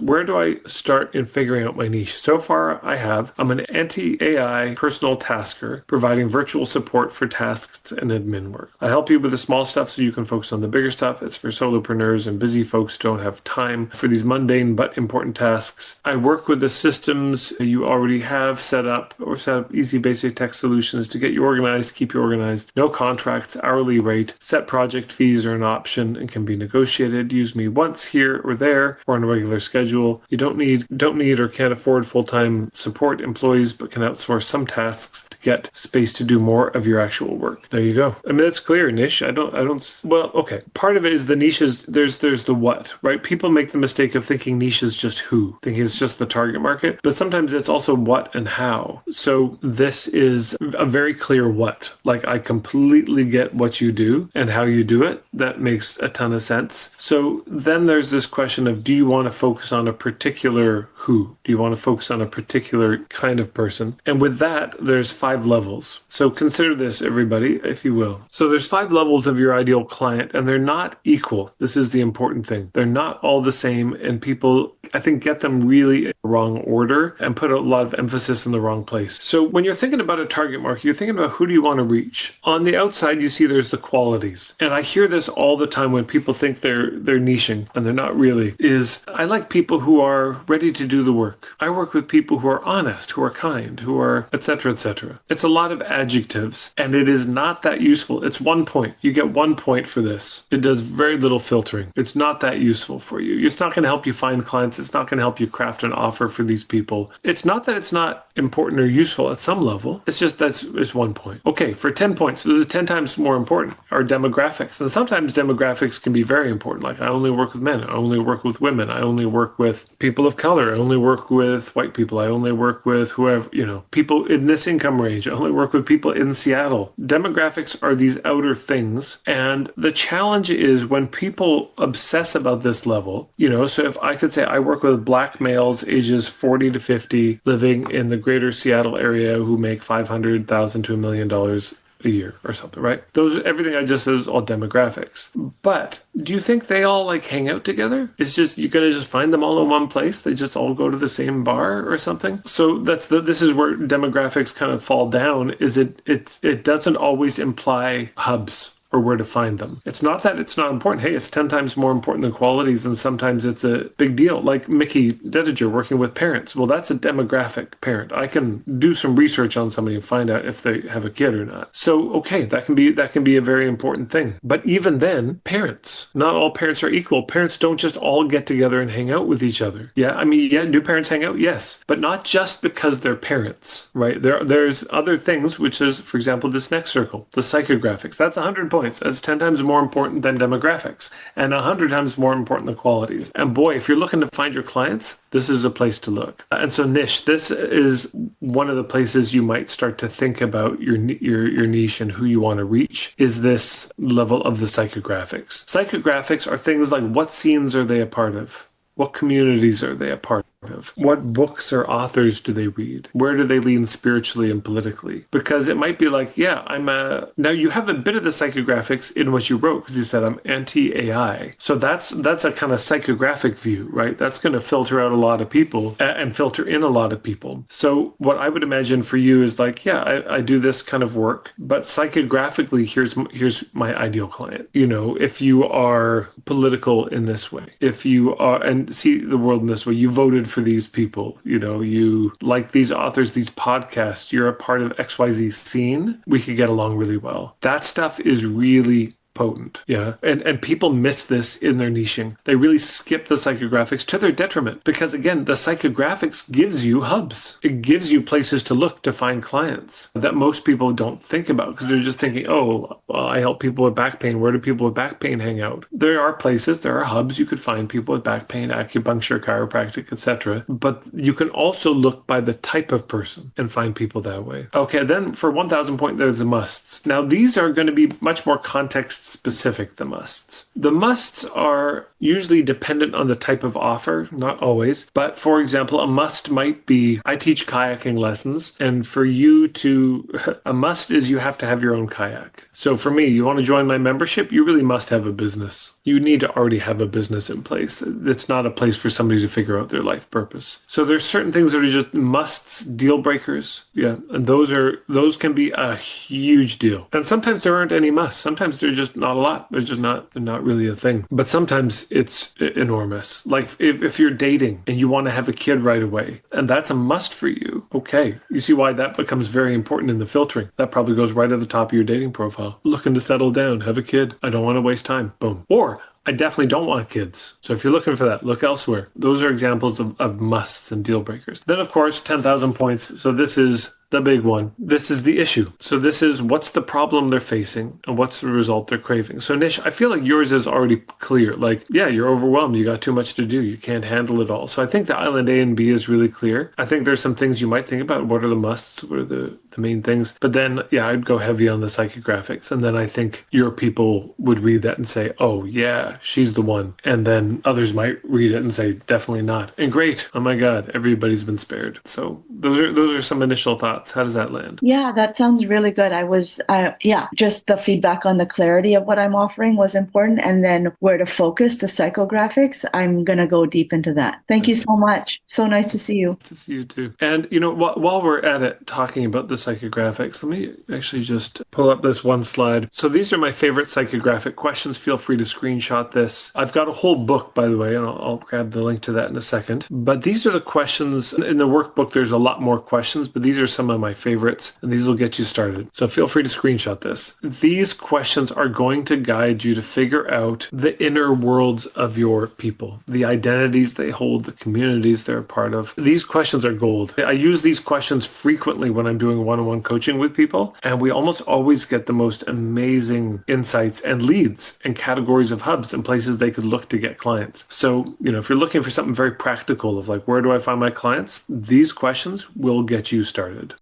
Where do I start in figuring out my niche? So far, I'm an anti-AI personal tasker, providing virtual support for tasks and admin work. I help you with the small stuff so you can focus on the bigger stuff. It's for solopreneurs and busy folks who don't have time for these mundane but important tasks. I work with the systems you already have set up or set up easy basic tech solutions to get you organized, keep you organized. No contracts, hourly rate, set project fees are an option and can be negotiated. Use me once here or there or on a regular schedule. You don't need or can't afford full-time support employees, but can outsource some tasks to get space to do more of your actual work. There you go. I mean, that's clear niche. Well, okay. Part of it is the niches. There's the what, right? People make the mistake of thinking niche is just who, thinking it's just the target market, but sometimes it's also what and how. So this is a very clear what. Like, I completely get what you do and how you do it. That makes a ton of sense. So then there's this question of, do you want to focus on a particular who? Do you want to focus on a particular kind of person? And with that, there's 5 levels. So consider this, everybody, if you will. So there's 5 levels of your ideal client, and they're not equal. This is the important thing. They're not all the same, and people, I think, get them really in the wrong order and put a lot of emphasis in the wrong place. So when you're thinking about a target market, you're thinking about who do you want to reach. On the outside, you see there's the qualities. And I hear this all the time when people think they're niching, and they're not really, is I like people who are ready to do the work. I work with people who are honest, who are kind, who are etc., etc. It's a lot of adjectives, and it is not that useful. It's 1 point. You get 1 point for this. It does very little filtering. It's not that useful for you. It's not going to help you find clients. It's not going to help you craft an offer for these people. It's not that it's not important or useful at some level. It's just it's 1 point. Okay, for 10 points, this is 10 times more important, are demographics. And sometimes demographics can be very important. Like, I only work with men. I only work with women. I only work with people of color. I only work with white people. I only work with whoever, people in this income range. I only work with people in Seattle. Demographics are these outer things. And the challenge is when people obsess about this level, so if I could say I work with black males ages 40 to 50 living in the greater Seattle area who make $500,000 to $1 million a year or something, right? Everything I just said is all demographics. But do you think they all hang out together? It's just, you're going to just find them all in one place? They just all go to the same bar or something? So this is where demographics kind of fall down, is it doesn't always imply hubs or where to find them. It's not that it's not important. Hey, it's 10 times more important than qualities, and sometimes it's a big deal. Like Mickey Dediger working with parents. Well, that's a demographic parent. I can do some research on somebody and find out if they have a kid or not. So, okay, that can be a very important thing. But even then, parents, not all parents are equal. Parents don't just all get together and hang out with each other. Yeah, I mean, yeah, do parents hang out? Yes, but not just because they're parents, right? There's other things, which is, for example, this next circle, the psychographics. That's 100 points. That's 10 times more important than demographics and 100 times more important than qualities. And boy, if you're looking to find your clients, this is a place to look. And so niche, this is one of the places you might start to think about your niche and who you want to reach, is this level of the psychographics. Psychographics are things like, what scenes are they a part of? What communities are they a part of? What books or authors do they read? Where do they lean spiritually and politically? Because it might be like, yeah, now you have a bit of the psychographics in what you wrote, because you said I'm anti-AI. So that's a kind of psychographic view, right? That's going to filter out a lot of people and filter in a lot of people. So what I would imagine for you is like, yeah, I do this kind of work, but psychographically, here's my ideal client. If you are political in this way, if you are, and see the world in this way, you voted for these people, you like these authors, these podcasts, you're a part of XYZ scene, we could get along really well. That stuff is really potent. Yeah. And people miss this in their niching. They really skip the psychographics to their detriment, because again, the psychographics gives you hubs. It gives you places to look to find clients that most people don't think about, because they're just thinking, oh, well, I help people with back pain. Where do people with back pain hang out? There are places, there are hubs you could find people with back pain, acupuncture, chiropractic, etc. But you can also look by the type of person and find people that way. Okay, then for 1,000 points, there's the musts. Now, these are going to be much more context specific, the musts. The musts are usually dependent on the type of offer, not always. But for example, a must might be, I teach kayaking lessons, and for you to, a must is you have to have your own kayak. So for me, you want to join my membership, you really must have a business. You need to already have a business in place. It's not a place for somebody to figure out their life purpose. So there's certain things that are just musts, deal breakers. Yeah. And those can be a huge deal. And sometimes there aren't any musts. Sometimes they're just not a lot. They're not really a thing. But sometimes it's enormous. Like if you're dating and you want to have a kid right away, and that's a must for you, okay. You see why that becomes very important in the filtering. That probably goes right at the top of your dating profile. Looking to settle down, have a kid. I don't want to waste time. Boom. Or I definitely don't want kids. So if you're looking for that, look elsewhere. Those are examples of musts and deal breakers. Then, of course, 10,000 points. So this is the big one. This is the issue. So this is what's the problem they're facing and what's the result they're craving. So Nish, I feel like yours is already clear. Like, yeah, you're overwhelmed. You got too much to do. You can't handle it all. So I think the island A and B is really clear. I think there's some things you might think about. What are the musts? What are the main things? But then, yeah, I'd go heavy on the psychographics. And then I think your people would read that and say, oh, yeah, she's the one. And then others might read it and say, definitely not. And great. Oh my God, everybody's been spared. So those are some initial thoughts. How does that land? Yeah, that sounds really good. Just the feedback on the clarity of what I'm offering was important. And then where to focus, the psychographics, I'm going to go deep into that. Thank you so much. So nice to see you. To see you too. And, while we're at it talking about the psychographics, let me actually just pull up this one slide. So these are my favorite psychographic questions. Feel free to screenshot this. I've got a whole book, by the way, and I'll grab the link to that in a second. But these are the questions. In the workbook, there's a lot more questions, but these are some of my favorites, and these will get you started. So feel free to screenshot this. These questions are going to guide you to figure out the inner worlds of your people, the identities they hold, the communities they're a part of. These questions are gold. I use these questions frequently when I'm doing one-on-one coaching with people, and we almost always get the most amazing insights and leads and categories of hubs and places they could look to get clients. So, if you're looking for something very practical of like, where do I find my clients? These questions will get you started.